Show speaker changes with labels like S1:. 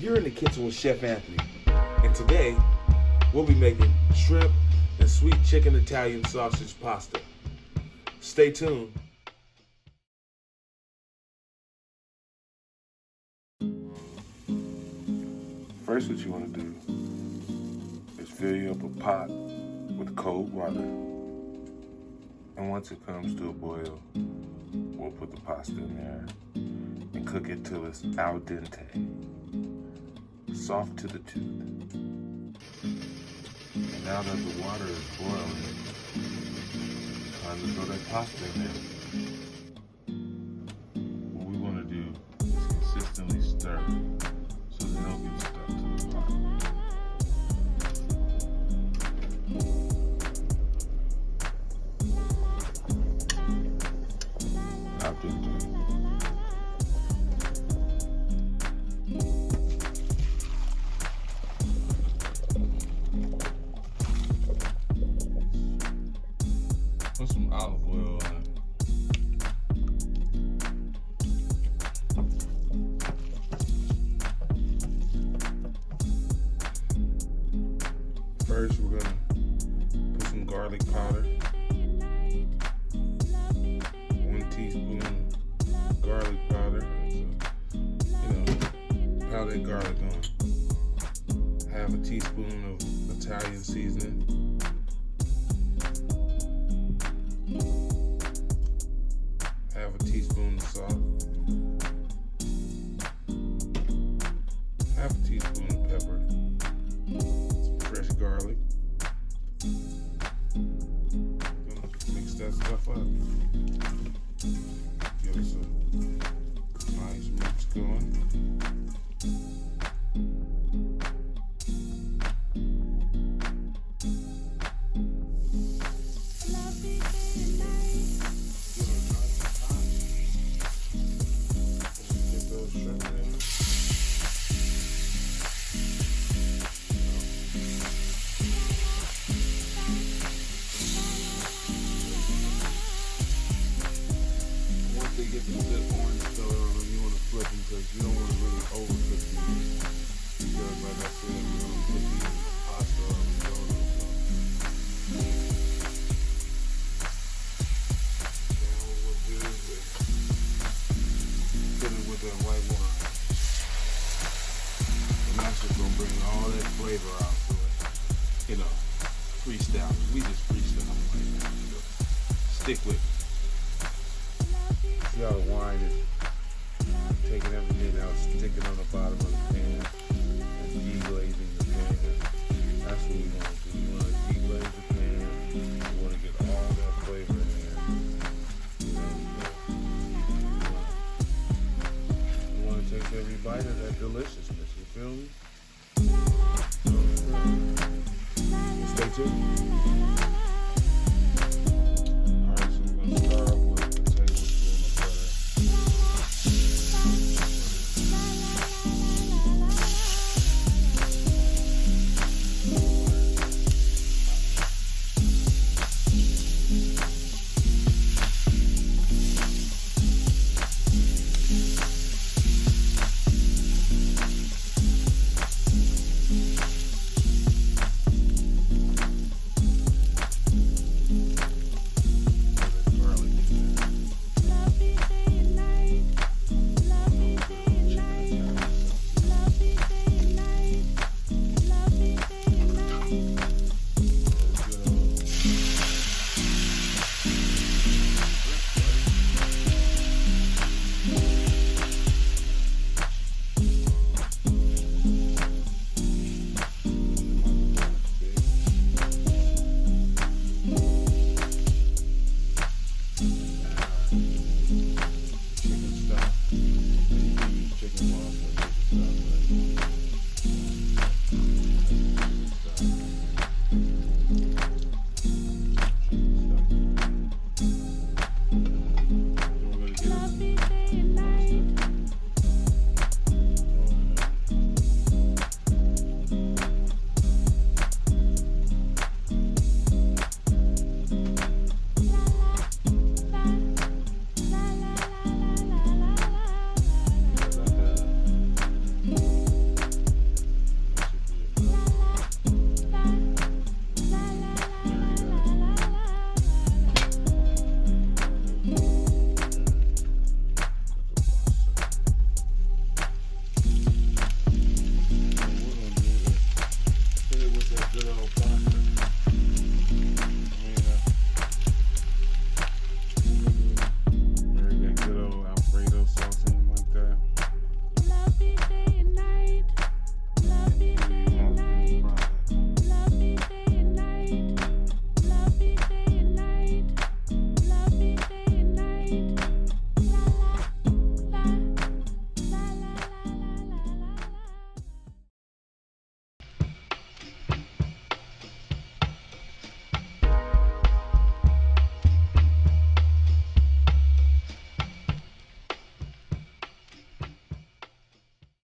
S1: You're in the kitchen with Chef Anthony, and today we'll be making shrimp and sweet chicken Italian sausage pasta. Stay tuned. First, what you want to do is fill you up a pot with cold water, and once it comes to a boil, we'll put the pasta in there and cook it till it's al dente, soft to the tooth. And now that the water is boiling, time to throw that pasta in there. What we want to do is consistently stir so they don't get stuck to the pot. Al dente. Put some olive oil on it. First, we're gonna put some garlic powder. 1 teaspoon garlic powder. So, powdered garlic on. Half a teaspoon of Italian seasoning. Half a teaspoon of salt, half a teaspoon of pepper, some fresh garlic. Gonna mix that stuff up. Give us a nice mix going. They get the good orange color on them, you want to flip them because you don't want to really overcook these. Because, like I said, we're going to put these in the pasta or risotto. Now what we'll do is fill it with that white wine. And that's just going to bring all that flavor out to it. Freestyle. We just freestyle like that. Stick with it. See how the wine is taking everything out, sticking on the bottom of the pan, and deglazing the pan. That's what we want to do. We want to deglaze the pan. We want to get all that flavor in there. We want to taste every bite of that deliciousness. You feel me? Stay tuned.